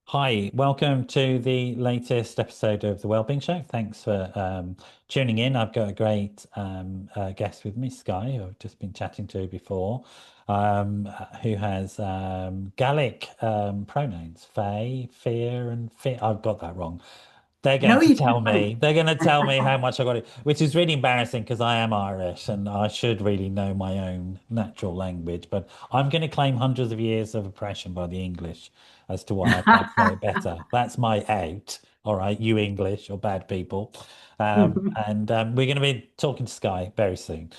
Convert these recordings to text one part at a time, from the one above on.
Hi, welcome to the latest episode of the Wellbeing Show. Thanks for tuning in. I've got a great guest with me, Sky, who I've just been chatting to before, who has Gallic pronouns, Faye, Fear, and Fear. I've got that wrong. They're going No, to you did tell fine. me, they're going to tell me how much I got it, which is really embarrassing because I am Irish and I should really know my own natural language. But I'm going to claim hundreds of years of oppression by the English as to why I can't say it better. That's my out. All right, you English or bad people. And we're going to be talking to Sky very soon.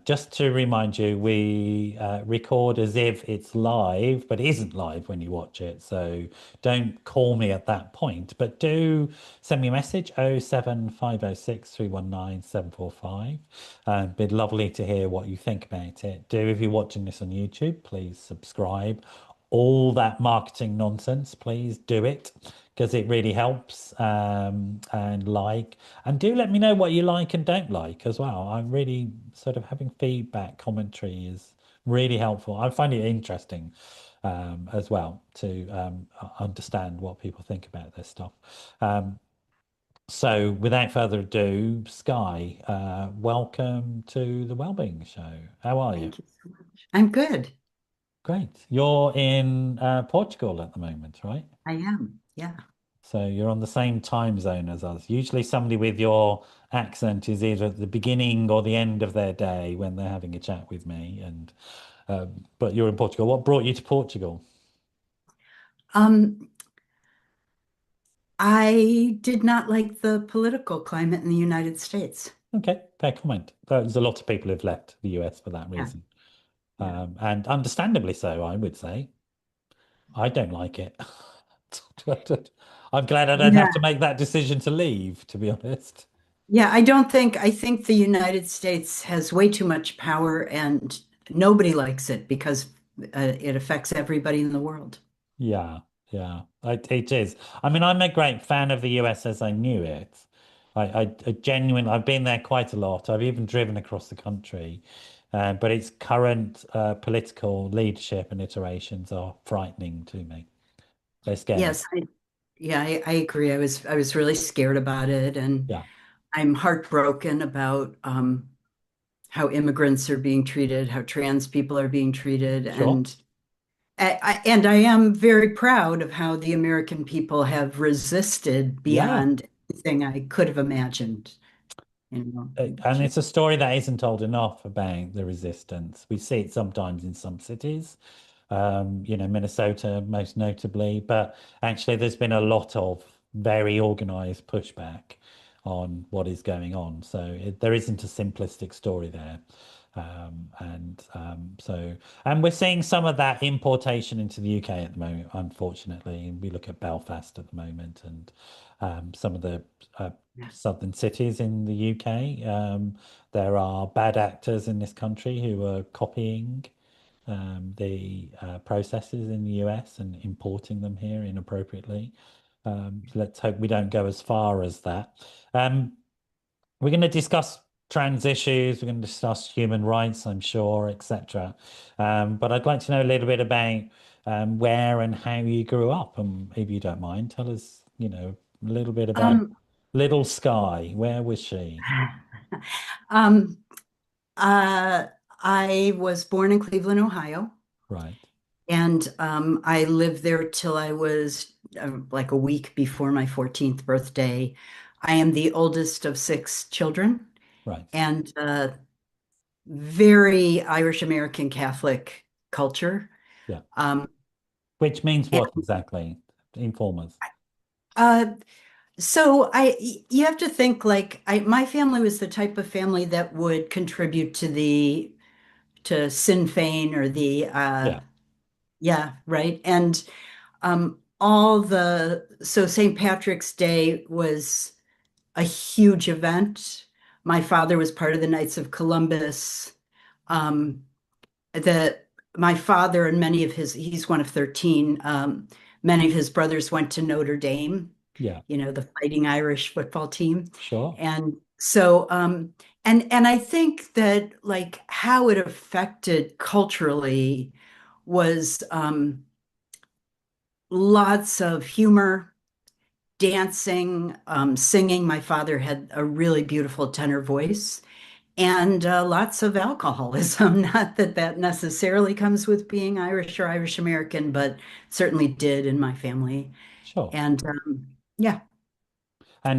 Just to remind you, we record as if it's live, but it isn't live when you watch it. So don't call me at that point, but do send me a message 07506 319 745. It'd be lovely to hear what you think about it. Do, if you're watching this on YouTube, please subscribe. All that marketing nonsense, please do it because it really helps. And do let me know what you like and don't like as well. I'm really sort of having feedback, commentary is really helpful. I find it interesting as well to understand what people think about this stuff. Um, so, without further ado, Sky, welcome to the Wellbeing Show. How are you? Thank you so much. I'm good. Great. You're in Portugal at the moment, right? I am. Yeah. So you're on the same time zone as us. Usually, somebody with your accent is either at the beginning or the end of their day when they're having a chat with me. And but you're in Portugal. What brought you to Portugal? Um, I did not like the political climate in the United States. Okay, fair comment. There's a lot of people who've left the US for that Yeah. reason. Yeah. And understandably so, I would say. I don't like it. I'm glad I don't have to Yeah. make that decision to leave, to be honest. Yeah. I think the United States has way too much power and nobody likes it because it affects everybody in the world. Yeah, yeah, it is. I mean, I'm a great fan of the US as I knew it. I genuinely, I've been there quite a lot. I've even driven across the country, but its current political leadership and iterations are frightening to me. They scare me. Yes. I agree. I was really scared about it and Yeah, I'm heartbroken about how immigrants are being treated, how trans people are being treated, sure. and I am very proud of how the American people have resisted Yeah. beyond anything I could have imagined. You know, And it's a story that isn't told enough about the resistance. We see it sometimes in some cities, Minnesota most notably, but actually there's been a lot of very organized pushback on what is going on. So there isn't a simplistic story there. And we're seeing some of that importation into the UK at the moment, unfortunately. We look at Belfast at the moment and some of the uh, yeah. southern cities in the UK. There are bad actors in this country who are copying the processes in the US and importing them here inappropriately. So let's hope we don't go as far as that. Um, we're going to discuss trans issues, we're going to discuss human rights, I'm sure, etc. But I'd like to know a little bit about where and how you grew up, and if you don't mind, tell us, a little bit about Um, little Sky. Where was she? um, uh, I was born in Cleveland, Ohio, Right, and I lived there till I was like a week before my 14th birthday. I am the oldest of six children, right. and very Irish American Catholic culture. Yeah. Um, Which means and, what exactly? Inform us. uh, you have to think like my family was the type of family that would contribute to to Sinn Féin or Yeah, yeah, right. And all so St. Patrick's Day was a huge event. My father was part of the Knights of Columbus. Um, the My father and he's one of 13, many of his brothers went to Notre Dame, yeah, you know, the Fighting Irish football team. sure. And so and I think that like how it affected culturally was lots of humor, dancing, singing. My father had a really beautiful tenor voice, and lots of alcoholism. Not that that necessarily comes with being Irish or Irish American, but certainly did in my family. Sure. And yeah,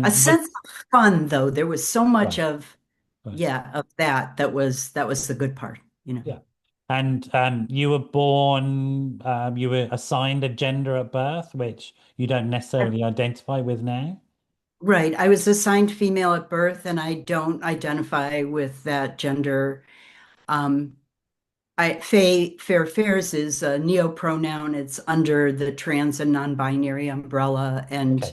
a And sense of fun, though. There was so much right, of, right. yeah, of that was the good part, you know. Yeah. And you were born, you were assigned a gender at birth, which you don't necessarily identify with now. Right. I was assigned female at birth, and I don't identify with that gender. Um, Fair Fares is a neo-pronoun. It's under the trans and non-binary umbrella, and Okay.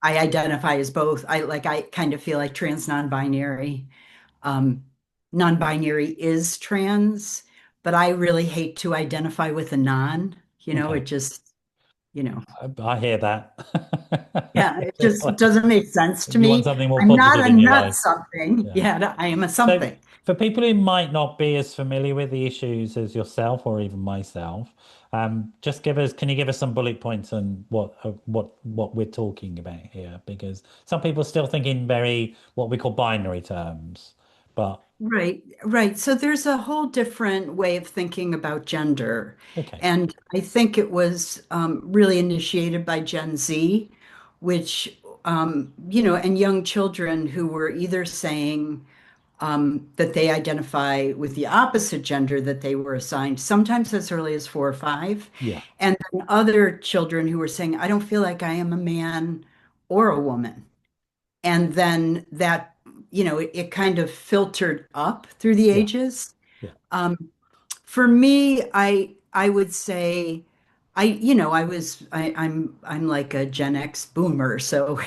I identify as both. I kind of feel like trans non-binary. Um, Non-binary is trans, but I really hate to identify with a non. It Okay. just, you know, I hear that. yeah, it It's just like doesn't make sense to you want me. something more I'm not positive a in your nut life. something. Yeah. Yeah, I am a So something. for people who might not be as familiar with the issues as yourself or even myself, just can you give us some bullet points on what we're talking about here? Because some people still think in very what we call binary terms, but Right, right. So there's a whole different way of thinking about gender. okay, And I think it was really initiated by Gen Z, which, and young children who were either saying that they identify with the opposite gender that they were assigned, sometimes as early as 4 or 5. yeah, And then other children who were saying, I don't feel like I am a man or a woman. And then that, it kind of filtered up through the yeah, ages. yeah, Um, for me, I would say I'm like a Gen X boomer, so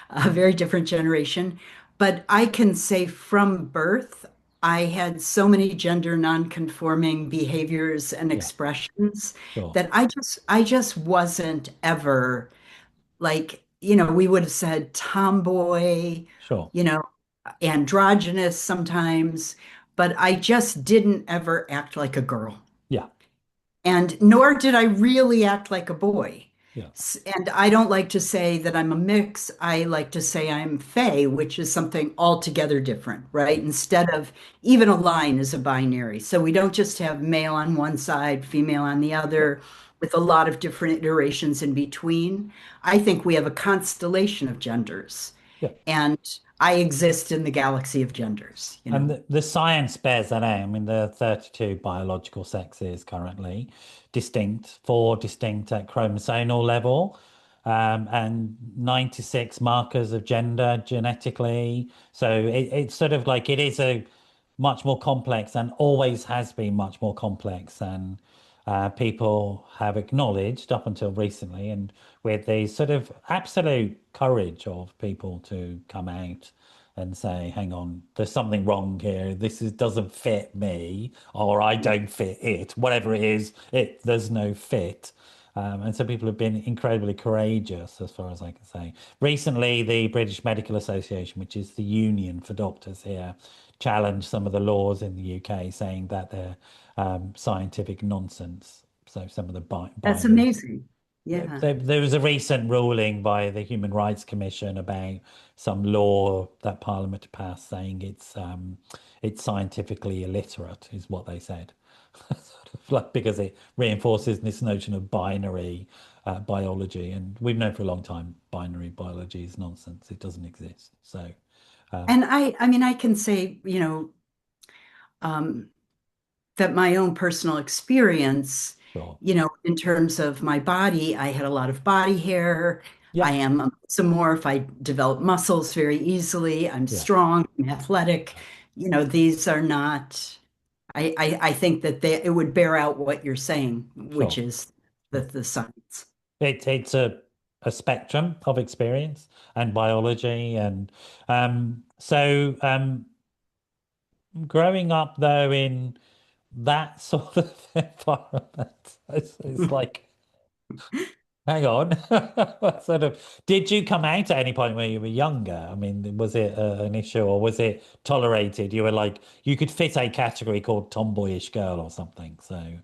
a very different generation. But I can say from birth, I had so many gender non-conforming behaviors and yeah, expressions sure, that I just wasn't ever like, we would have said tomboy, sure, you know, androgynous sometimes, but I just didn't ever act like a girl. yeah, And nor did I really act like a boy. yeah, And I don't like to say that I'm a mix. I like to say I'm fey, which is something altogether different, right? yeah, Instead of even a line is a binary. So we don't just have male on one side, female on the yeah, other, with a lot of different iterations in between. I think we have a constellation of genders, yeah. and I exist in the galaxy of genders. And the science bears that out. I mean, there are 32 biological sexes currently, four distinct at chromosomal level, and 96 markers of gender genetically. So it's sort of like it is a much more complex and always has been much more complex than people have acknowledged up until recently. And with the sort of absolute courage of people to come out and say, hang on, there's something wrong here. Doesn't fit me, or I don't fit it. Whatever it is, there's no fit. And so people have been incredibly courageous, as far as I can say. Recently, the British Medical Association, which is the union for doctors here, challenged some of the laws in the UK, saying that they're scientific nonsense. So some of the That's binary amazing. Yeah. there was a recent ruling by the Human Rights Commission about some law that Parliament passed saying it's scientifically illiterate, is what they said. Sort of like because it reinforces this notion of binary biology, and we've known for a long time binary biology is nonsense. It doesn't exist. So, And I mean, I can say, um, that my own personal experience, sure. in terms of my body, I had a lot of body hair. I Yeah, am a mesomorph. I develop muscles very easily. I'm yeah, strong, I'm athletic. These are not, I think that it would bear out what you're saying, which sure, is sure. the science. It's a spectrum of experience and biology, and growing up though in that sort of environment, it's like, hang on, what sort of did you come out at any point when you were younger? I mean, was it an issue or was it tolerated? You were like you could fit a category called tomboyish girl or something. So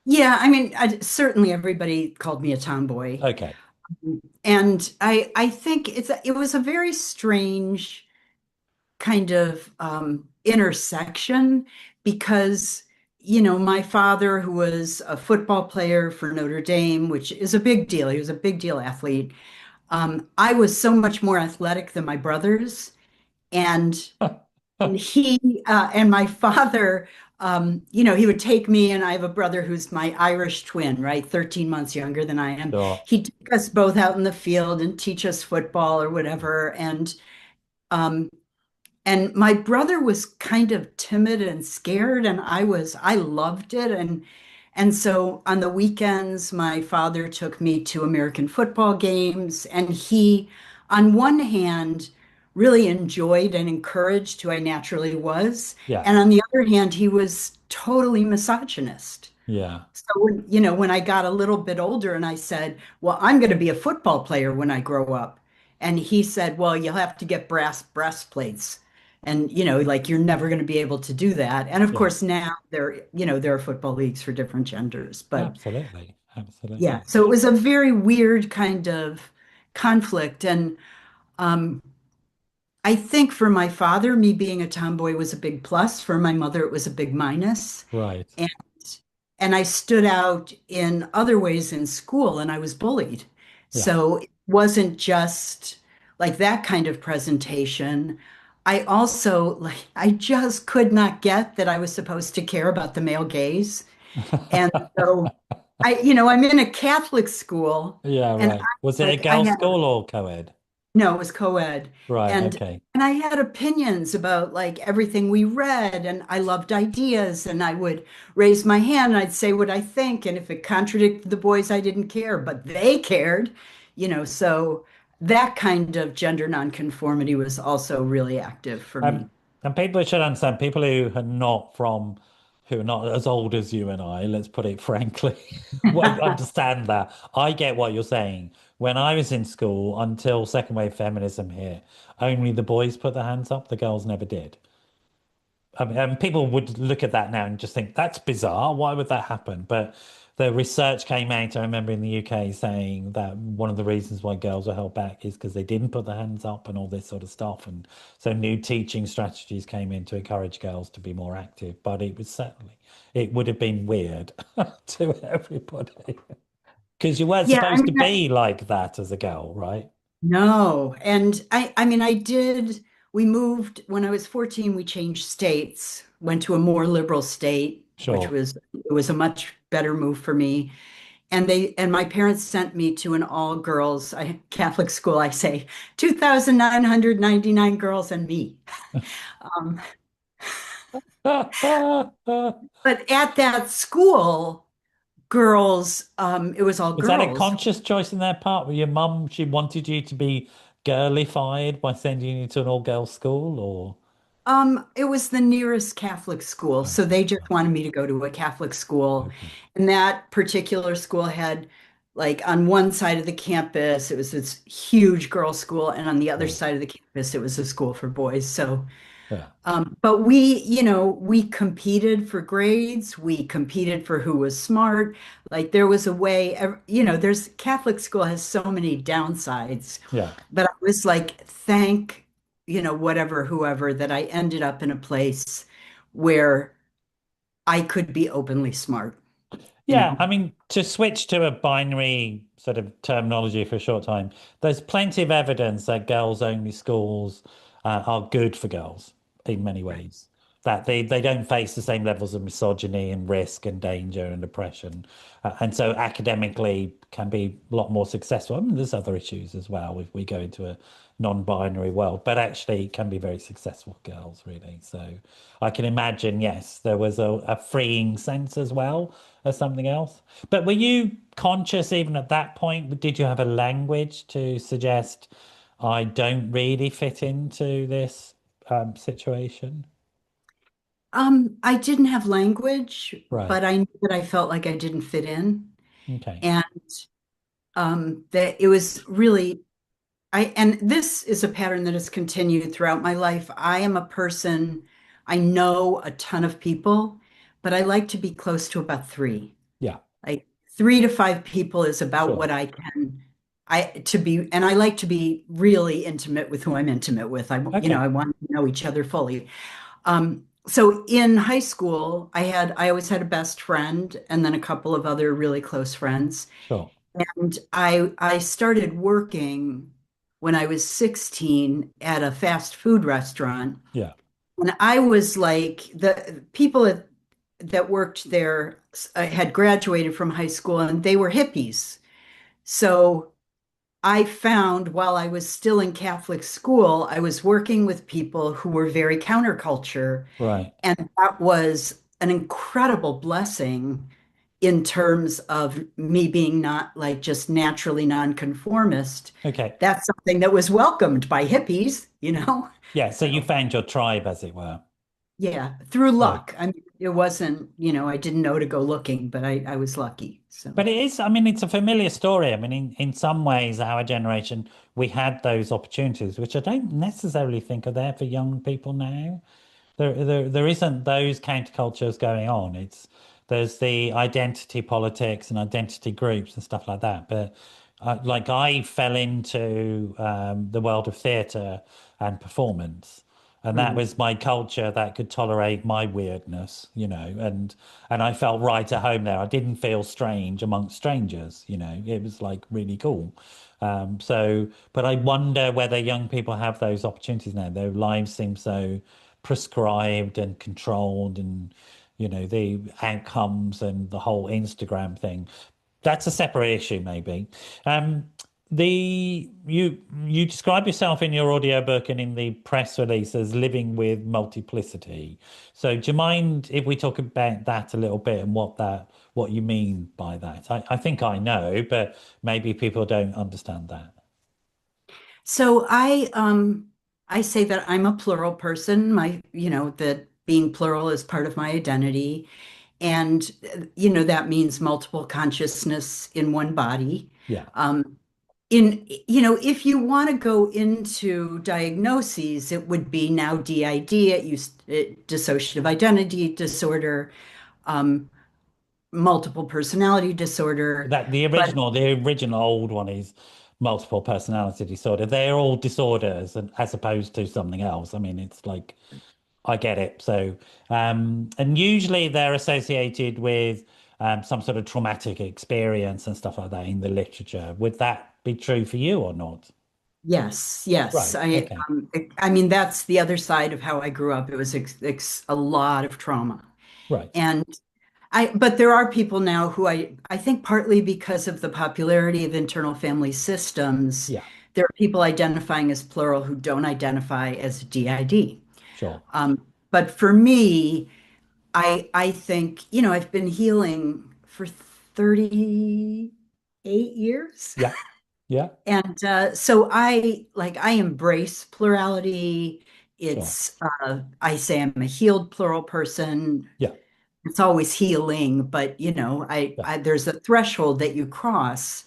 Yeah, I mean, certainly everybody called me a tomboy. Okay. And I think it was a very strange kind of intersection because, my father, who was a football player for Notre Dame, which is a big deal, he was a big deal athlete. I was so much more athletic than my brothers. And and my father, he would take me, and I have a brother who's my Irish twin, right? 13 months younger than I am. Sure. He'd take us both out in the field and teach us football or whatever. Um, and my brother was kind of timid and scared, and I loved it. And so on the weekends, my father took me to American football games, and he, on one hand, really enjoyed and encouraged who I naturally was. Yeah. And on the other hand, he was totally misogynist. Yeah. So when I got a little bit older and I said, "Well, I'm going to be a football player when I grow up," and he said, "Well, you'll have to get brass breastplates." And like you're never going to be able to do that. And of Yeah. course now there are football leagues for different genders. But Absolutely. yeah, Absolutely. so it was a very weird kind of conflict. And um I think for my father, me being a tomboy was a big plus. For my mother, it was a big minus. Right. And and I stood out in other ways in school and I was bullied. Yeah. So it wasn't just like that kind of presentation. I also like I just could not get that I was supposed to care about the male gaze. And so I'm in a Catholic school Yeah, and right. Was it a I girls' have school or co-ed? no, it was co-ed. Right, And okay. and I had opinions about like everything we read, and I loved ideas, and I would raise my hand and I'd say what I think, and if it contradicted the boys, I didn't care, but they cared, so that kind of gender nonconformity was also really active for Um, me. and people should understand, people who are not as old as you and I, let's put it frankly, won't understand that. I get what you're saying. When I was in school, until second wave feminism hit, only the boys put their hands up, the girls never did. I mean, and people would look at that now and just think that's bizarre. Why would that happen? But the research came out, I remember in the UK saying that one of the reasons why girls were held back is because they didn't put their hands up and all this sort of stuff. And so new teaching strategies came in to encourage girls to be more active. But it would have been weird to everybody because you weren't Yeah, I supposed to mean, be like that as a girl, right? no. And I mean, we moved when I was 14, we changed states, went to a more liberal state, Sure. it was a much better move for me. And my parents sent me to an all girls Catholic school. I say 2,999 girls and me. Um, but at that school, it was all Was that a girls. conscious choice in their part? Were your mum, she wanted you to be girlified by sending you to an all-girls school, or? It was the nearest Catholic school, so Okay, they just right. wanted me to go to a Catholic school. Okay. And that particular school had, like, on one side of the campus, it was this huge girls' school, and on the other Sure. side of the campus, it was a school for boys. So, Yeah. but we competed for grades, we competed for who was smart. Like, there was a way, there's Catholic school has so many downsides. Yeah. But I was like, thank, whatever, whoever, that I ended up in a place where I could be openly smart, you Yeah, know. I mean, to switch to a binary sort of terminology for a short time, there's plenty of evidence that girls-only schools are good for girls in many ways. That they don't face the same levels of misogyny and risk and danger and oppression, and so academically can be a lot more successful. I mean, there's other issues as well if we go into a non-binary world, but actually can be very successful for girls, really. So I can imagine, yes, there was a freeing sense as well as something else. But were you conscious even at that point? Did you have a language to suggest I don't really fit into this situation? I didn't have language, Right. but I knew that I felt like I didn't fit in. Okay. And that it was really and this is a pattern that has continued throughout my life. I am a person, I know a ton of people, but I like to be close to about three. Yeah, Like 3 to 5 people is about sure. what and I like to be really intimate with who I'm intimate with. Okay, I want to know each other fully. So in high school, I always had a best friend and then a couple of other really close friends. sure. And I started working when I was 16 at a fast food restaurant. Yeah, And I was like, the people that worked there had graduated from high school and they were hippies. So I found while I was still in Catholic school, I was working with people who were very counterculture. right. And that was an incredible blessing in terms of me being not like just naturally nonconformist. Okay. That's something that was welcomed by hippies, you know? Yeah, so you So, found your tribe, as it were. yeah, through Yeah. luck. I mean, it wasn't, I didn't know to go looking, but I was lucky. So, But it is, I mean, it's a familiar story. I mean, in some ways, our generation, we had those opportunities, which I don't necessarily think are there for young people now. There isn't those countercultures going on. There's the identity politics and identity groups and stuff like that. But like I fell into the world of theatre and performance, and that mm, was my culture that could tolerate my weirdness, and I felt right at home there. I didn't feel strange amongst strangers, It was like really cool. But I wonder whether young people have those opportunities now. Their lives seem so prescribed and controlled, and the outcomes and the whole Instagram thing. That's a separate issue, maybe. Um, you describe yourself in your audiobook and in the press release as living with multiplicity. So do you mind if we talk about that a little bit and what you mean by that? I think I know, but maybe people don't understand that. so I say that I'm a plural person. That being plural is part of my identity. And, that means multiple consciousness in one body. Yeah, Um, if you want to go into diagnoses, it would be now DID, dissociative identity disorder, um, multiple personality disorder. that But the original old one is multiple personality disorder. They're all disorders, and as opposed to something else. I mean, it's like I get it. So, and usually they're associated with some sort of traumatic experience and stuff like that in the literature. Would that be true for you or not? yes, yes. Right. Okay. I mean, that's the other side of how I grew up. It was a lot of trauma. Right. And but there are people now who I think partly because of the popularity of internal family systems, Yeah. there are people identifying as plural who don't identify as DID. Sure. But for me, I think, I've been healing for 38 years. Yeah. Yeah. And so I embrace plurality. Sure. I say I'm a healed plural person. Yeah. It's always healing, but Yeah. there's a threshold that you cross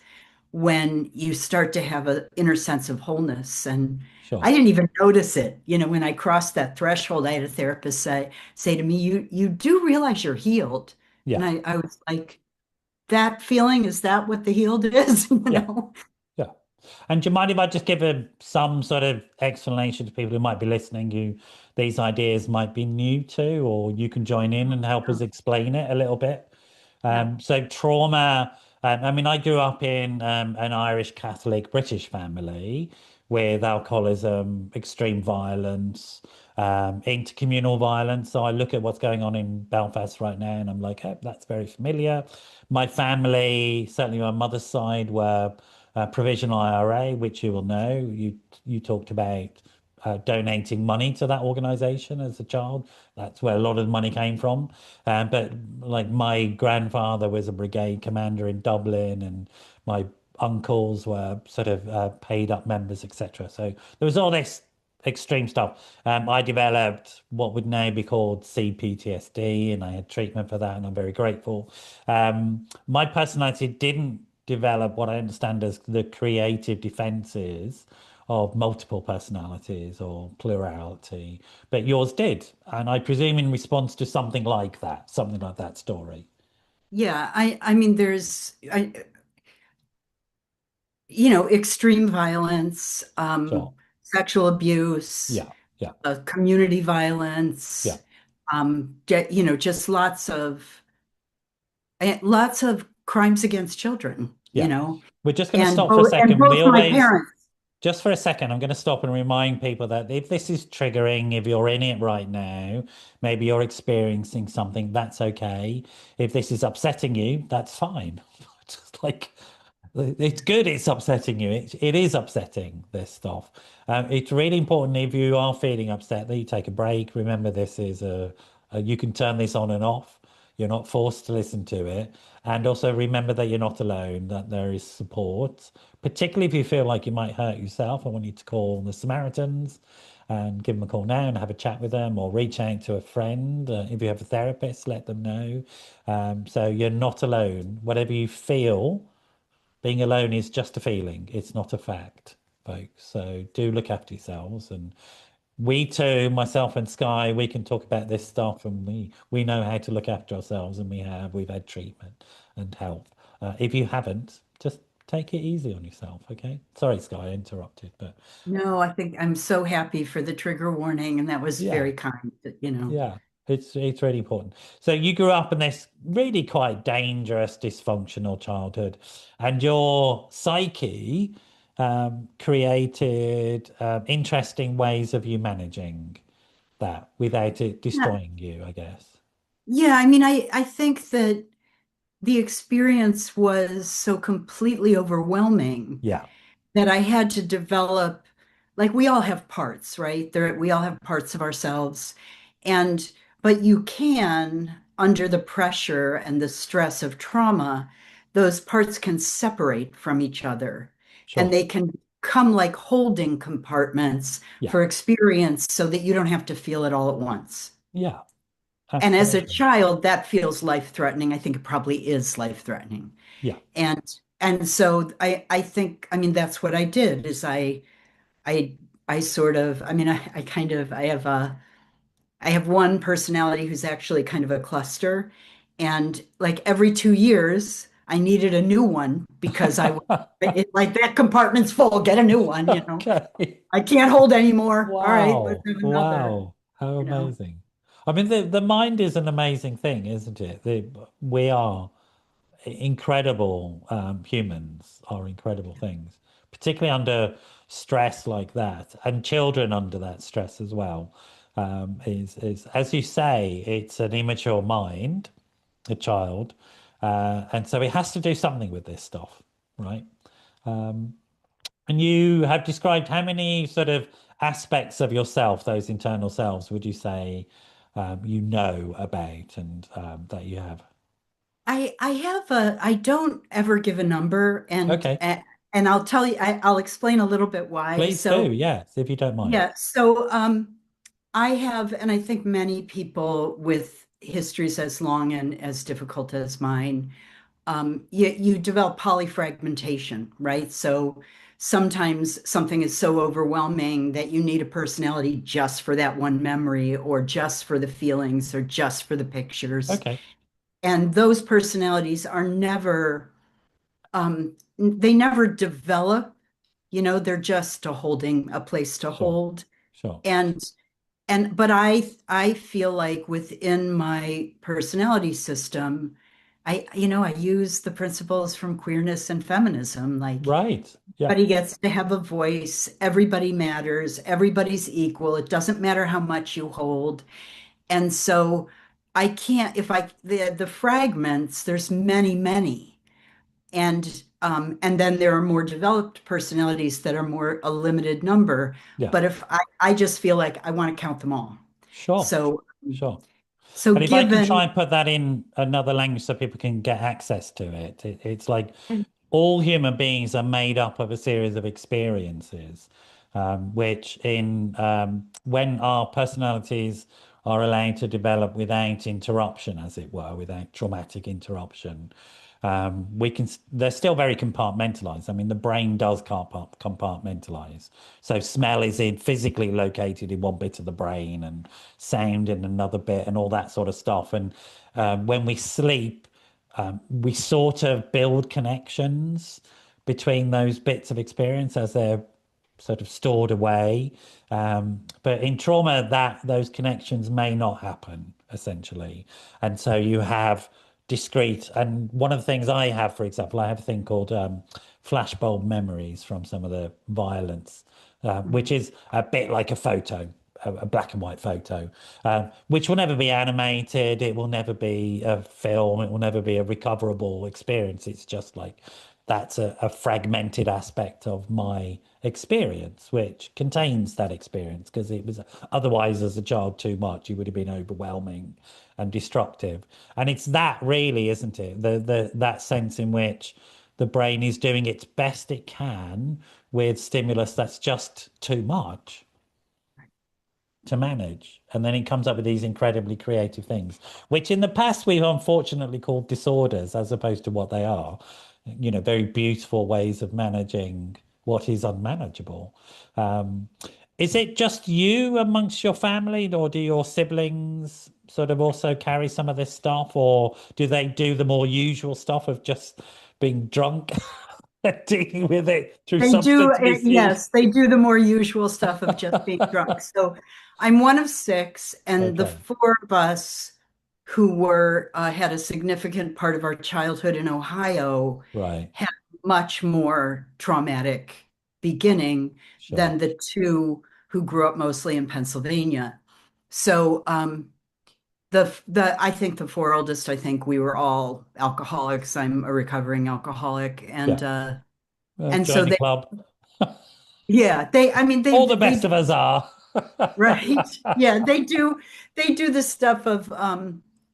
when you start to have an inner sense of wholeness. And I Sure. didn't even notice it. When I crossed that threshold, I had a therapist say to me, you do realize you're healed. And Yeah. I was like, that feeling, is that what the healed is? Yeah. Yeah. And do you mind if I just give some sort of explanation to people who might be listening who these ideas might be new to, or you can join in and help us explain it a little bit? Yeah. So trauma, I mean, I grew up in an Irish Catholic British family with alcoholism, extreme violence, intercommunal violence. So I look at what's going on in Belfast right now and I'm like, oh, that's very familiar. My family, certainly my mother's side, were provisional IRA, which you will know. You talked about donating money to that organization as a child. That's where a lot of the money came from. But like my grandfather was a brigade commander in Dublin, and my uncles were sort of paid up members, etc. So there was all this extreme stuff. I developed what would now be called CPTSD, and I had treatment for that, and I'm very grateful. My personality didn't develop what I understand as the creative defenses of multiple personalities or plurality, but yours did. And I presume in response to something like that story. Yeah, I mean, extreme violence, Sure. sexual abuse, Yeah. Yeah. community violence, Yeah. just lots of crimes against children, Yeah. We're just going to and stop for a second. both We my always, parents. just for a second, I'm going to stop and remind people that if this is triggering, if you're in it right now, maybe you're experiencing something, that's okay. If this is upsetting you, that's fine. Just like it's good it's upsetting you. It is upsetting, this stuff. It's really important if you are feeling upset that you take a break. Remember, this is you can turn this on and off. You're not forced to listen to it. And also remember that you're not alone, that there is support, particularly if you feel like you might hurt yourself. I want you to call the Samaritans and give them a call now and have a chat with them, or reach out to a friend. If you have a therapist, let them know. So you're not alone. Whatever you feel, being alone is just a feeling. It's not a fact, folks. So do look after yourselves. And we too, myself and Sky, we can talk about this stuff, and we know how to look after ourselves, and we've had treatment and help. If you haven't, just take it easy on yourself, okay? Sorry, Sky, I interrupted, but No, I think I'm so happy for the trigger warning, and that was yeah. very kind. Yeah, it's really important. So you grew up in this really quite dangerous, dysfunctional childhood, and your psyche created interesting ways of you managing that without it Yeah. destroying you, I guess. Yeah, I mean, I think that the experience was so completely overwhelming Yeah, that I had to develop, like we all have parts, right? We all have parts of ourselves. And, but you can, under the pressure and the stress of trauma, those parts can separate from each other and sure. they can come like holding compartments Yeah, for experience so that you don't have to feel it all at once. yeah, And as a absolutely. child, that feels life-threatening. I think it probably is life-threatening. Yeah. And and so I think, I mean, that's what I did is I I sort of, I mean, I kind of I have one personality who's actually kind of a cluster. And like every 2 years, I needed a new one because like that compartment's full, get a new one. Okay. I can't hold anymore. All right, let's Wow. have another, Wow. How you know. amazing. I mean, the mind is an amazing thing, isn't it? We are incredible. Humans are incredible things, particularly under stress like that, and children under that stress as well. Is as you say, it's an immature mind, a child, and so it has to do something with this stuff, right? And you have described how many sort of aspects of yourself, those internal selves, would you say you know about and that you have? I don't ever give a number, Okay, and I'll tell you, I'll explain a little bit why. please do. So Yes, if you don't mind. yeah, so I have, and I think many people with histories as long and as difficult as mine, you develop polyfragmentation, right? So sometimes something is so overwhelming that you need a personality just for that one memory, or just for the feelings, or just for the pictures. Okay, And those personalities are never, they never develop, they're just a place to sure, hold. sure. And but I feel like within my personality system, I use the principles from queerness and feminism. Like Right. Yeah, everybody gets to have a voice, everybody matters, everybody's equal. It doesn't matter how much you hold. And so I can't, if I the fragments, there's many, many. And then there are more developed personalities that are more a limited number. yeah, But if I just feel like I want to count them all. sure, So sure. so And if I can try given and put that in another language so people can get access to it, it's like all human beings are made up of a series of experiences, which when our personalities are allowed to develop without interruption, as it were, without traumatic interruption, they're still very compartmentalized. I mean, the brain does compartmentalize. So smell is physically located in one bit of the brain and sound in another bit and all that sort of stuff. And when we sleep, We sort of build connections between those bits of experience as they're sort of stored away. But in trauma, that those connections may not happen essentially, and so you have discrete. And one of the things I have, for example, I have a thing called flashbulb memories from some of the violence, which is a bit like a photo, a black and white photo, which will never be animated. It will never be a film. It will never be a recoverable experience. It's just like that's a fragmented aspect of my experience, which contains that experience because it was otherwise, as a child, too much. It would have been overwhelming and destructive. And it's that really, isn't it? The that sense in which the brain is doing its best it can with stimulus that's just too much to manage. And then it comes up with these incredibly creative things, which in the past we've unfortunately called disorders as opposed to what they are, very beautiful ways of managing what is unmanageable. Um, is it just you amongst your family, or do your siblings sort of also carry some of this stuff, or do they do the more usual stuff of just being drunk and dealing with it through They do, substance misuse? yes, they do the more usual stuff of just being drunk. So I'm one of six, and the Okay, four of us who were had a significant part of our childhood in Ohio right, had much more traumatic beginning sure. than the two who grew up mostly in Pennsylvania. So the I think the four oldest, I think we were all alcoholics. I'm a recovering alcoholic, Yeah. and Join so the they club. yeah, they, I mean, All the they best do, of us are. right. Yeah, they do the stuff of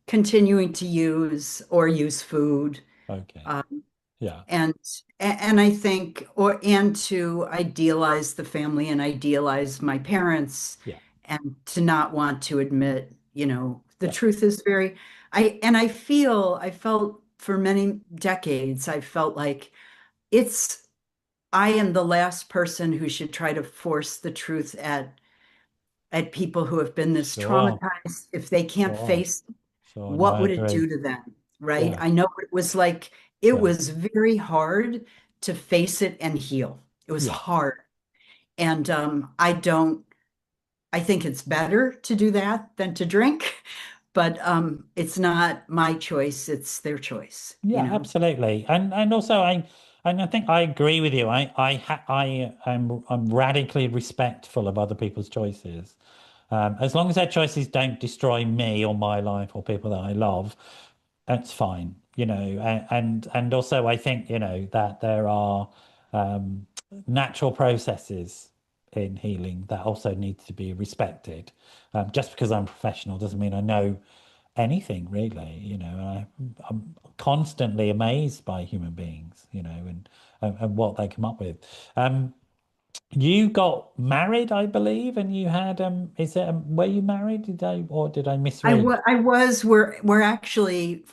continuing to use or use food. Okay. Um, Yeah. and and I think and to idealize the family and idealize my parents Yeah. and to not want to admit, the Yeah. truth is very I felt for many decades, I felt like it's I am the last person who should try to force the truth at people who have been this Sure. traumatized. If they can't Sure. face, Sure. No, what I would it agree. do to them? Right? Yeah. I know it was like, it Yeah. was very hard to face it and heal. It was Yeah. hard. And I think it's better to do that than to drink, but it's not my choice, it's their choice, Yeah, absolutely. And also I think I agree with you. I'm radically respectful of other people's choices. As long as their choices don't destroy me or my life or people that I love, that's fine, and also I think, that there are um, natural processes in healing that also need to be respected. Just because I'm professional doesn't mean I know anything really, I'm constantly amazed by human beings, and what they come up with. Um, you got married, I believe, and you had is it were you married? Did I misread? We're actually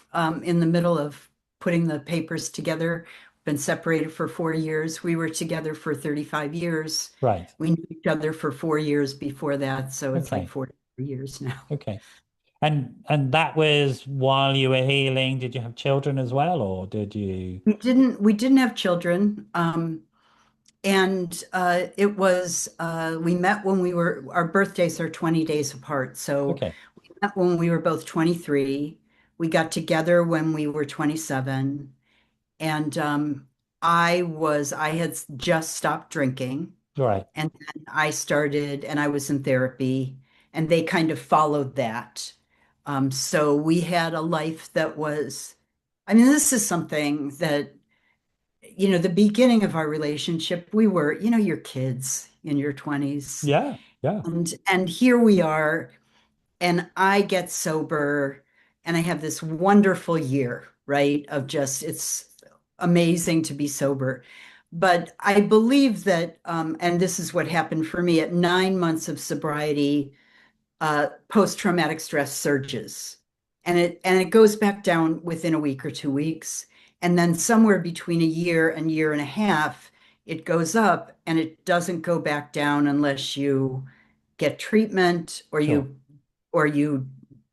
in the middle of putting the papers together. Been separated for 4 years. We were together for 35 years. Right. We knew each other for 4 years before that, so it's like Okay. 43 years now. Okay. And that was while you were healing. Did you have children as well, or did you? We didn't have children. And we met when our birthdays are 20 days apart. So Okay. we met when we were both 23. We got together when we were 27. And I had just stopped drinking. Right. And then and I was in therapy, and they kind of followed that. So we had a life that I mean, this is something that, the beginning of our relationship, we were, you're kids in your 20s. Yeah. Yeah. And here we are, and I get sober, and I have this wonderful year, right? Of just, it's amazing to be sober. But I believe that, and this is what happened for me at 9 months of sobriety, post-traumatic stress surges. And it goes back down within a week or 2 weeks. And then somewhere between a year and year and a half, it goes up, and it doesn't go back down unless you get treatment or Sure. you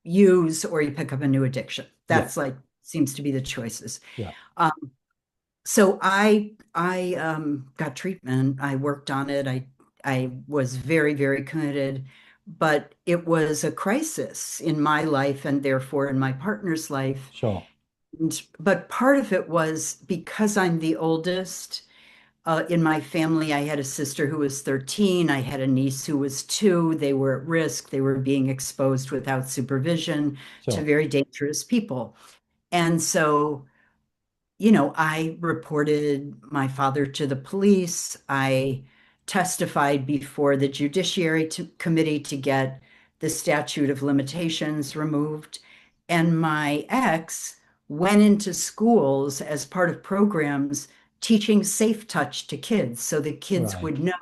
use or you pick up a new addiction. Yeah. That's like seems to be the choices. Yeah. Um, so I got treatment. I worked on it. I was very, very committed, but it was a crisis in my life and therefore in my partner's life. Sure. But part of it was because I'm the oldest. In my family, I had a sister who was 13. I had a niece who was 2. They were at risk. They were being exposed without supervision to Sure. very dangerous people. And so, I reported my father to the police. I testified before the Committee to get the statute of limitations removed. And my ex went into schools as part of programs teaching safe touch to kids so the kids Right. would know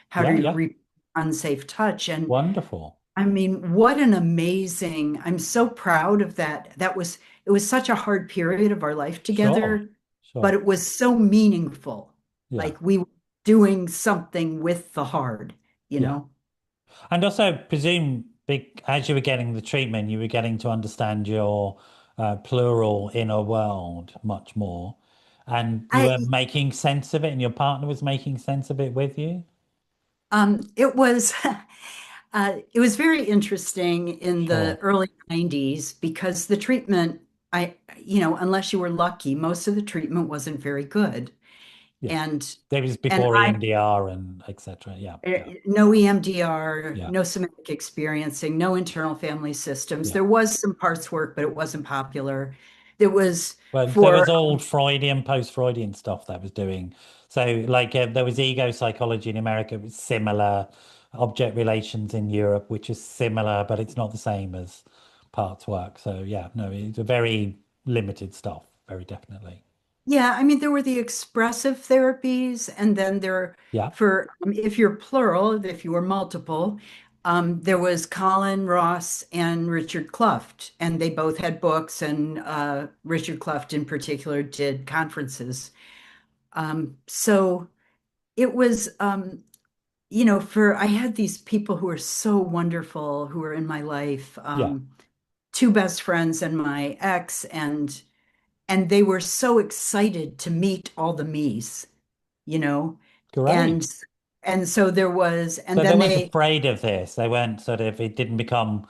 how Yeah. to Yeah. unsafe touch. And Wonderful. I mean, what an amazing, I'm so proud of that. It was such a hard period of our life Sure. together, but Sure. it was so meaningful. Yeah. Like we were doing something with the hard, you Yeah. know? And also presume big as you were getting the treatment, you were getting to understand your plural inner world much more. And you I, were making sense of it, and your partner was making sense of it with you. it was, it was very interesting in the Sure. early 90s because the treatment, unless you were lucky, most of the treatment wasn't very good. Yeah. And, That was and before EMDR and etc. Yeah. Yeah. No EMDR, Yeah. no somatic experiencing, no internal family systems. Yeah. There was some parts work, but it wasn't popular. There was Well, there for, was all Freudian, post-Freudian stuff that was doing. So, like, there was ego psychology in America, it was similar. Object relations in Europe, which is similar, but it's not the same as parts work. So, yeah, no, it's a very limited stuff, very definitely. yeah, I mean, there were the expressive therapies, and then Yeah, if you're plural, if you were multiple, there was Colin Ross and Richard Kluft, and they both had books, and Richard Kluft in particular did conferences. So it was, I had these people who were so wonderful who were in my life, yeah, two best friends and my ex, and they were so excited to meet all the me's, you know, great. and and so there was, and But they then weren't they, afraid of this. They weren't sort of, it didn't become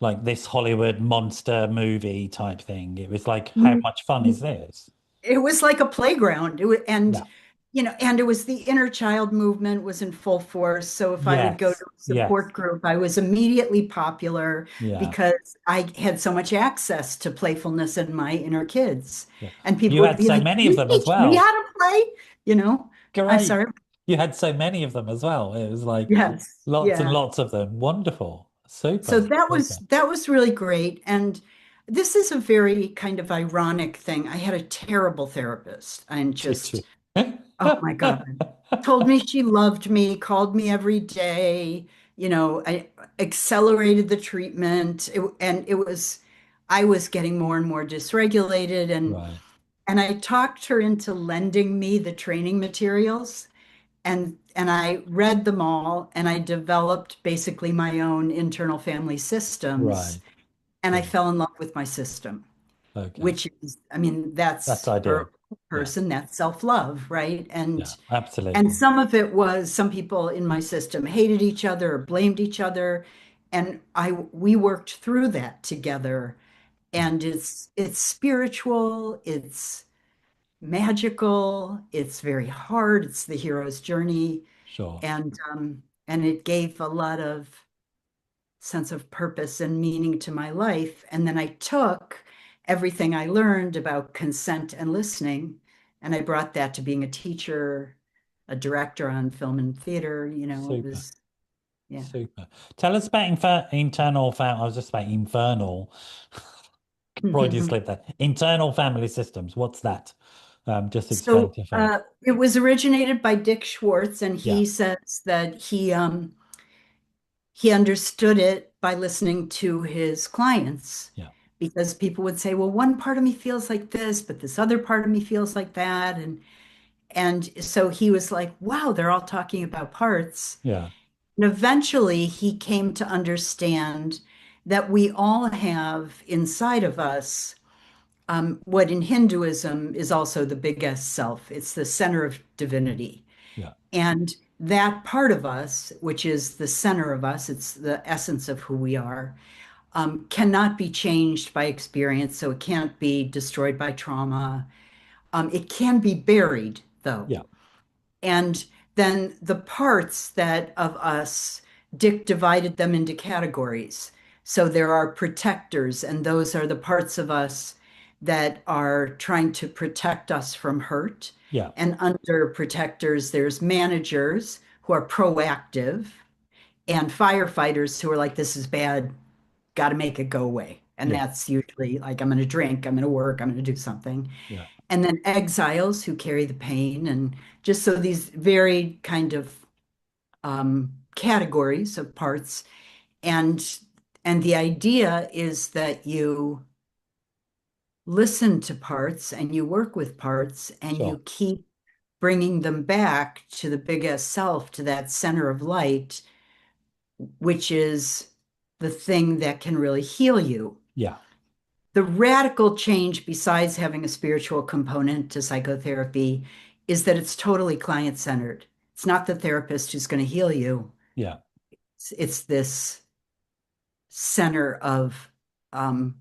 like this Hollywood monster movie type thing. It was like, how much fun is this? it was like a playground. Yeah. And it was the inner child movement was in full force. So if I would go to Yes. a Yes. support group, I was immediately popular Yeah. because I had so much access to playfulness in my inner kids. Yeah. And people You would had be so like, many of "You them as teach me well. how to play?" You know, I'm Great. sorry. You had so many of them as well. It was like Yes. lots and Yeah. lots of them. Wonderful. So Super. Super. that was really great. And this is a very kind of ironic thing. I had a terrible therapist and Did you? just, oh my God, told me she loved me, called me every day, I accelerated the treatment. I was getting more and more dysregulated, Right. and I talked her into lending me the training materials, and I read them all, and I developed basically my own internal family systems, Right. and I Right. fell in love with my system, Okay. which is, I mean, That's that's for ideal. a Yeah. person, that's self-love, right? Yeah. And Absolutely. some of it was some people in my system hated each other or blamed each other, and I we worked through that together. Yeah. And it's spiritual, it's magical, it's very hard, it's the hero's journey, Sure. and it gave a lot of sense of purpose and meaning to my life. And then I took everything I learned about consent and listening, and I brought that to being a teacher, a director on film and theater. It Super. was, yeah. Super. Tell us about internal I was just about infernal. Freudian slip there. Internal family systems. What's that? Just explain So to folks. it was originated by Dick Schwartz, and Yeah. he says that he understood it by listening to his clients Yeah. because people would say, well, one part of me feels like this, but this other part of me feels like that. And so he was like, wow, they're all talking about parts. Yeah. And eventually he came to understand that we all have inside of us what in Hinduism is also the biggest self. It's the center of divinity. Yeah. And that part of us, which is the center of us, it's the essence of who we are, cannot be changed by experience. So it can't be destroyed by trauma. It can be buried, though. Yeah. And then the parts that of us, Dick divided them into categories. So there are protectors, and those are the parts of us that are trying to protect us from hurt. Yeah. And under protectors, there's managers who are proactive and firefighters who are like, this is bad, got to make it go away. And Yeah. that's usually like, I'm going to drink, I'm going to work, I'm going to do something. Yeah. And then exiles who carry the pain. And just so these very kind of categories of parts. And the idea is that you listen to parts and you work with parts and Sure. you keep bringing them back to the biggest self, to that center of light, which is the thing that can really heal you. Yeah. The radical change, besides having a spiritual component to psychotherapy, is that it's totally client centered. It's not the therapist who's going to heal you. Yeah. It's this center of um,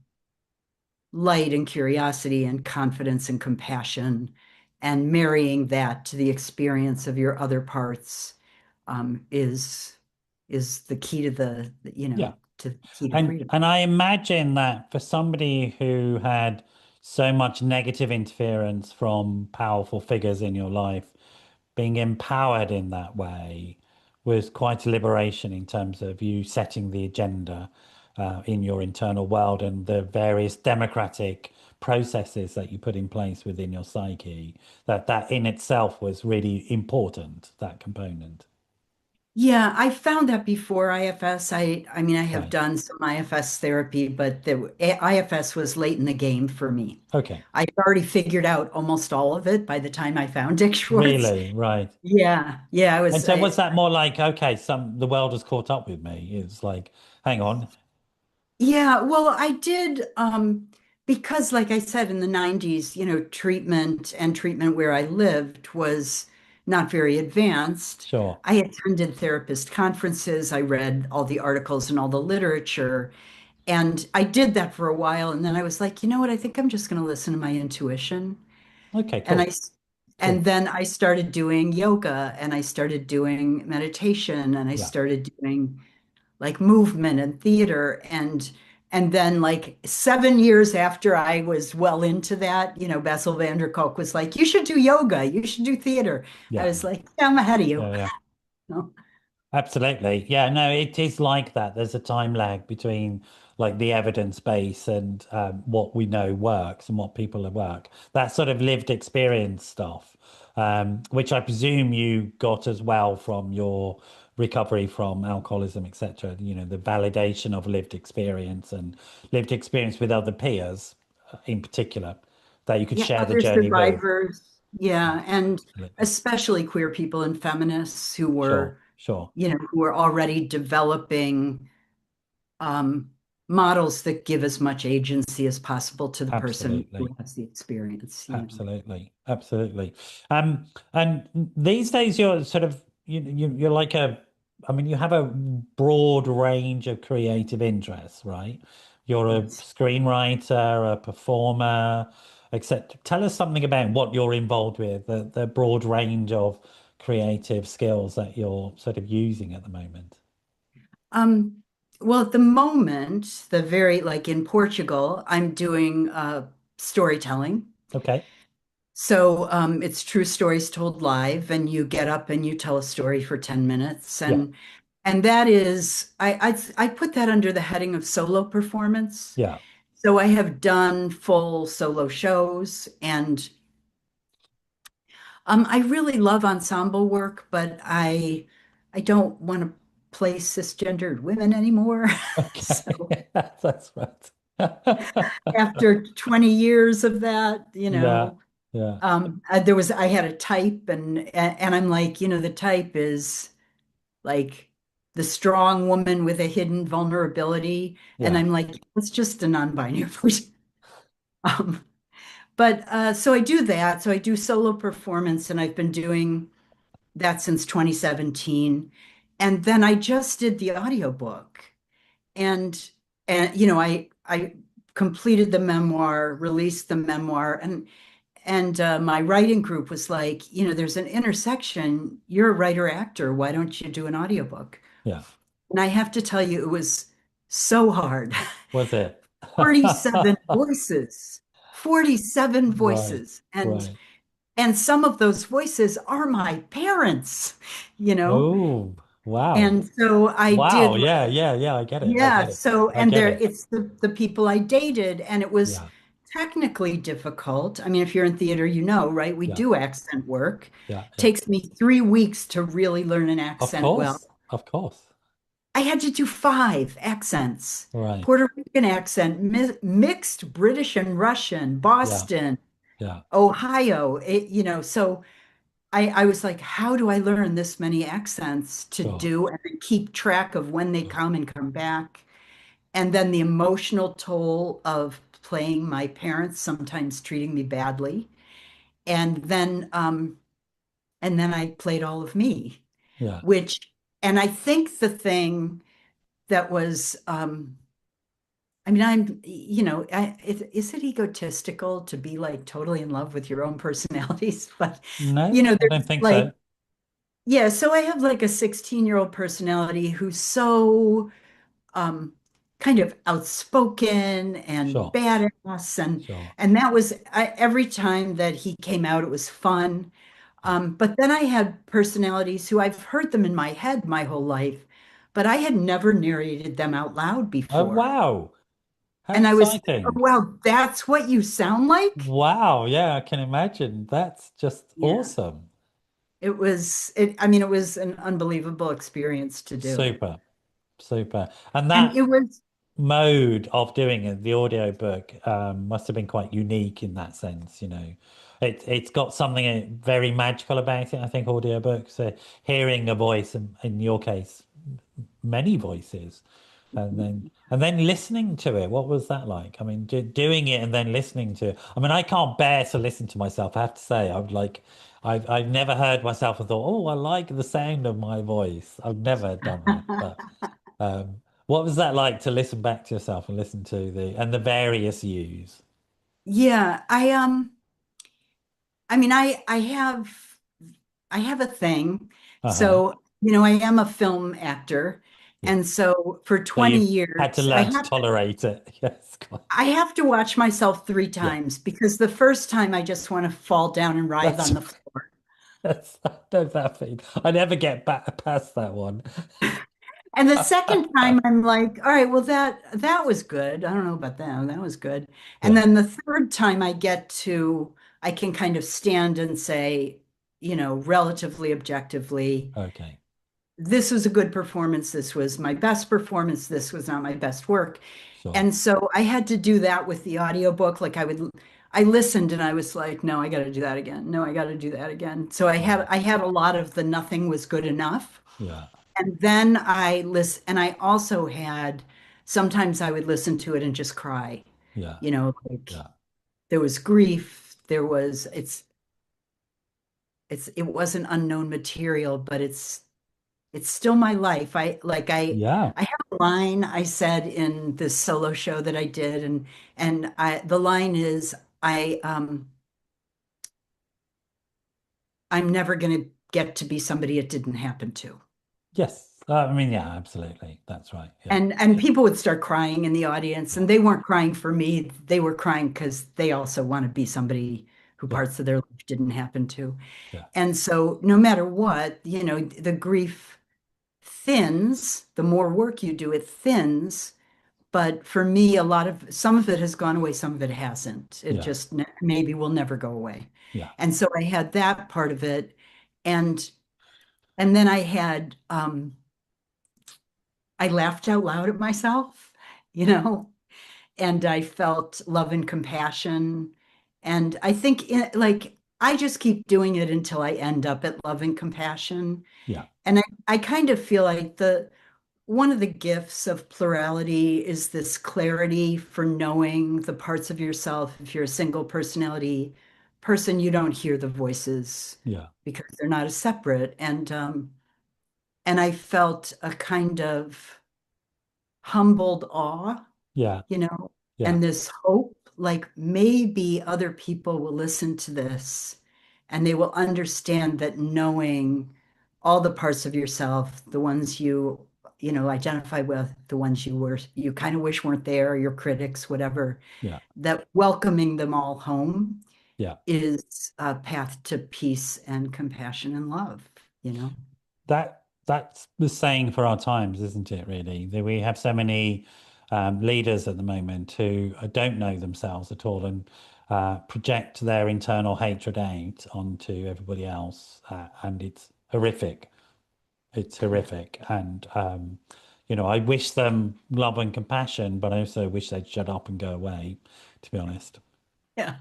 light and curiosity and confidence and compassion, and marrying that to the experience of your other parts is the key to Yeah. to the key to And freedom. I imagine that for somebody who had so much negative interference from powerful figures in your life, being empowered in that way was quite a liberation in terms of you setting the agenda in your internal world and the various democratic processes that you put in place within your psyche. That in itself was really important, that component. Yeah, I found that before IFS. I mean, I have Right. done some IFS therapy, but the IFS was late in the game for me. Okay. I'd already figured out almost all of it by the time I found Dick Schwartz. Really? Right. Yeah, yeah, And so was that more like, okay, the world has caught up with me? It's like, hang on. yeah, well, I did because like I said in the 90s, treatment where I lived was not very advanced. Sure. I attended therapist conferences, I read all the articles and all the literature, and I did that for a while, and then I was like, you know what, I think I'm just going to listen to my intuition. Okay, And cool. and Cool. then I started doing yoga and I started doing meditation and I Yeah. started doing like movement and theater, and then like 7 years after I was well into that, Bessel van der Kolk was like, you should do yoga, you should do theater. I Yeah. was like, yeah, I'm ahead of you. Yeah. Yeah. No. Absolutely. Yeah, no, it is like that. There's a time lag between like the evidence base and what we know works and what people work. That sort of lived experience stuff, which I presume you got as well from your recovery from alcoholism, etc. The validation of lived experience and lived experience with other peers in particular that you could Yeah, share the other journey with. survivors. Yeah, and Absolutely. especially queer people and feminists who Sure, were, sure. who were already developing um, models that give as much agency as possible to the person who Absolutely. has the experience. Absolutely, absolutely. And these days you're sort of you're like I mean, you have a broad range of creative interests, right? You're a Yes. screenwriter, a performer, etc. Tell us something about what you're involved with, the broad range of creative skills that you're sort of using at the moment. Um, well, at the moment, the very like in Portugal, I'm doing storytelling. Okay. So it's true stories told live, and you get up and you tell a story for 10 minutes, Yeah. and that is I put that under the heading of solo performance. Yeah. So I have done full solo shows, and I really love ensemble work, but I don't want to play cisgendered women anymore. So Okay. That's right. after 20 years of that, Yeah. Yeah. I had a type, and I'm like, the type is like the strong woman with a hidden vulnerability, and Yeah. I'm like, it's just a non-binary person. But so I do that. So I do solo performance, and I've been doing that since 2017. And then I just did the audiobook. And I completed the memoir, released the memoir, and my writing group was like, there's an intersection. You're a writer actor. Why don't you do an audiobook? Yeah. And I have to tell you, it was so hard. Was it? 47 voices, 47 Right. voices. And Right. and some of those voices are my parents, you know? Oh, wow. And so I Wow. did, Yeah. Yeah. Yeah. I get it. I yeah. get it. So, I and get there, it. it's the people I dated, and it was Yeah. technically difficult. I mean, if you're in theater, right? We Yeah. do accent work. Yeah. Yeah. Takes me 3 weeks to really learn an Of accent well. course. Of course. I had to do 5 accents. Right. Puerto Rican accent, mixed British and Russian, Yeah. Boston, Yeah. Ohio. So I was like, how do I learn this many accents to Sure. do and then keep track of when they Sure. come and come back? And then the emotional toll of playing my parents, sometimes treating me badly. And then I played all of me, Yeah. which, and I think the thing that was, I mean, is it egotistical to be like totally in love with your own personalities? But, No, I don't there's think like, so. yeah, so I have like a 16-year-old personality who's so um, kind of outspoken and Sure. badass, and Sure. that was every time that he came out, it was fun. Yeah. But then I had personalities who I've heard them in my head my whole life, but I had never narrated them out loud Oh, before. wow. How And I was like, oh, exciting. well, that's what you sound like? Wow. Yeah, I can imagine. That's just Yeah. awesome. I mean, it was an unbelievable experience to do. Super. Super. And And that it was, mode of doing it, the audiobook, must have been quite unique in that sense, you know. It's got something very magical about it, I think, audiobooks. Hearing a voice, in your case, many voices, and then listening to it. What was that like? I mean, doing it and then listening to it. I mean, I can't bear to listen to myself. I have to say, I've never heard myself and thought, oh, I like the sound of my voice. I've never done that, but. What was that like to listen back to yourself and listen to the various yous? yeah, I mean, I have a thing. Uh-huh. So, I am a film actor. Yeah. And so for So 20 you've had to years, learn to tolerate it. Yes. Quite. I have to watch myself three Yeah. times because the first time I just want to fall down and writhe That's on the floor. I know that feeling. I never get back past that one. And the second time I'm like, all right, well that was good. I don't know about that. That was good. And Yeah. then the third time I can kind of stand and say, relatively objectively, Okay. this was a good performance. This was my best performance. This was not my best work. Sure. And so I had to do that with the audiobook. I listened and I was like, no, I got to do that again. No, I got to do that again. So Right. I had a lot of the nothing was good enough. Yeah. And then and I also had, sometimes I would listen to it and just cry, Yeah. like Yeah. there was grief, it wasn't unknown material, but it's still my life. Yeah. I have a line I said in this solo show that I did, the line is, I'm never gonna get to be somebody it didn't happen to. Yes. I mean, yeah, absolutely. That's right. Yeah. And people would start crying in the audience, Yeah. and they weren't crying for me. They were crying because they also want to be somebody who Yeah. parts of their life didn't happen to. Yeah. And so no matter what, the grief thins, the more work you do, it thins. But for me, some of it has gone away, some of it hasn't. It Yeah. just maybe will never go away. Yeah. And so I had that part of it. And and then I laughed out loud at myself, you know, and I felt love and compassion. And I think I just keep doing it until I end up at love and compassion. Yeah. And I kind of feel like one of the gifts of plurality is this clarity for knowing the parts of yourself. If you're a single personality person, you don't hear the voices Yeah. because they're not as separate. And I felt a kind of humbled awe, Yeah. you know, Yeah. and this hope, like maybe other people will listen to this and they will understand that knowing all the parts of yourself, the ones you identify with, the ones you kind of wish weren't there, your critics, whatever, Yeah. that welcoming them all home Yeah. is a path to peace and compassion and love, you know? That's the saying for our times, isn't it, really? That we have so many leaders at the moment who don't know themselves at all and project their internal hatred out onto everybody else. And it's horrific. It's horrific. And, I wish them love and compassion, but I also wish they'd shut up and go away, to be honest. Yeah.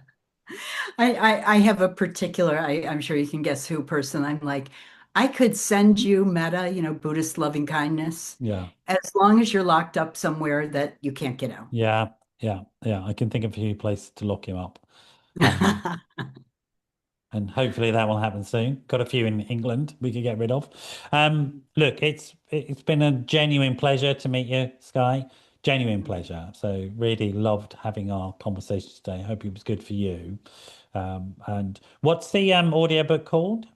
I have a particular, I'm sure you can guess who person I'm like, I could send you metta, Buddhist loving kindness, Yeah. as long as you're locked up somewhere that you can't get out. Yeah. Yeah. Yeah. I can think of a few places to lock him up. Um, and hopefully that will happen soon. Got a few in England we could get rid of. Look, it's been a genuine pleasure to meet you, Sky. Genuine pleasure. So really loved having our conversation today. Hope it was good for you. And what's the audiobook called?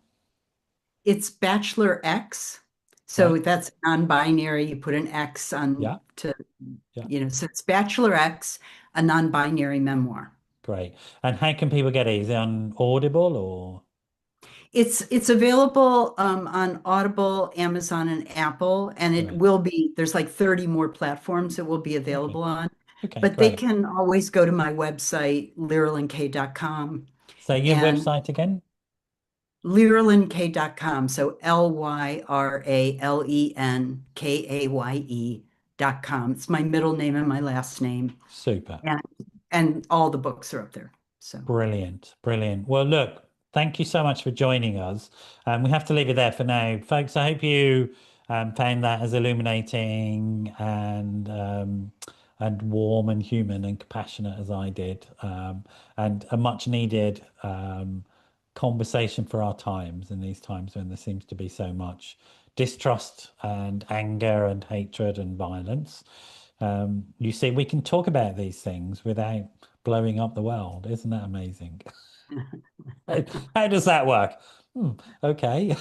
It's Bachelorx. Right. So that's non-binary. You put an X on Yeah. to, Yeah. so it's Bachelorx, a non-binary memoir. Great. And how can people get it? Is it on Audible or? It's available on Audible, Amazon, and Apple, and it Great. will be, there's like 30 more platforms it will be Okay. available on. Okay. But they Great. can always go to my website, lyralenkay.com So your and website again? lyralenkay.com. So LYRALENKAYE.com. It's my middle name and my last name. Super. And and all the books are up there. So Brilliant, brilliant. Well, look, thank you so much for joining us. We have to leave it there for now, folks. I hope you found that as illuminating and warm and human and compassionate as I did, and a much needed conversation for our times in these times when there seems to be so much distrust and anger and hatred and violence. You see, we can talk about these things without blowing up the world. Isn't that amazing? How does that work? Okay.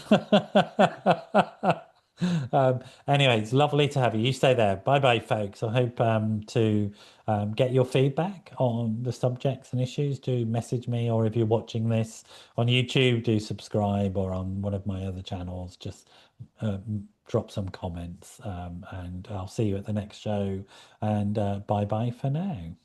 Anyway, it's lovely to have you. You stay there. Bye bye, folks. I hope to get your feedback on the subjects and issues. Do message me, or if you're watching this on YouTube, do subscribe, or on one of my other channels, just drop some comments. And I'll see you at the next show. And bye bye for now.